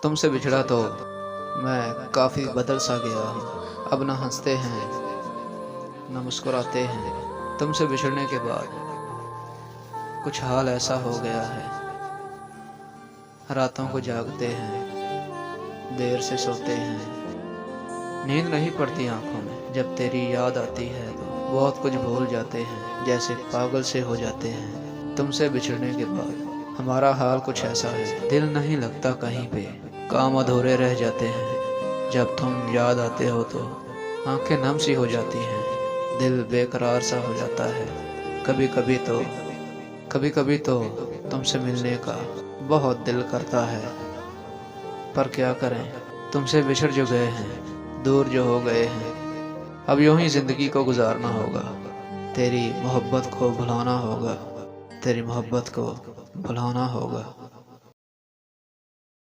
तुमसे बिछड़ा तो मैं काफ़ी बदल सा गया हूँ। अब न हंसते हैं न मुस्कुराते हैं। तुमसे बिछड़ने के बाद कुछ हाल ऐसा हो गया है। रातों को जागते हैं, देर से सोते हैं। नींद नहीं पड़ती आंखों में। जब तेरी याद आती है तो बहुत कुछ भूल जाते हैं, जैसे पागल से हो जाते हैं। तुमसे बिछड़ने के बाद हमारा हाल कुछ ऐसा है। दिल नहीं लगता कहीं पे, काम अधूरे रह जाते हैं। जब तुम याद आते हो तो आंखें नम सी हो जाती हैं, दिल बेकरार सा हो जाता है। कभी कभी तो तुमसे मिलने का बहुत दिल करता है, पर क्या करें, तुमसे बिछड़ जो गए हैं, दूर जो हो गए हैं। अब यूं ही जिंदगी को गुजारना होगा, तेरी मोहब्बत को भुलाना होगा, तेरी मोहब्बत को भुलाना होगा।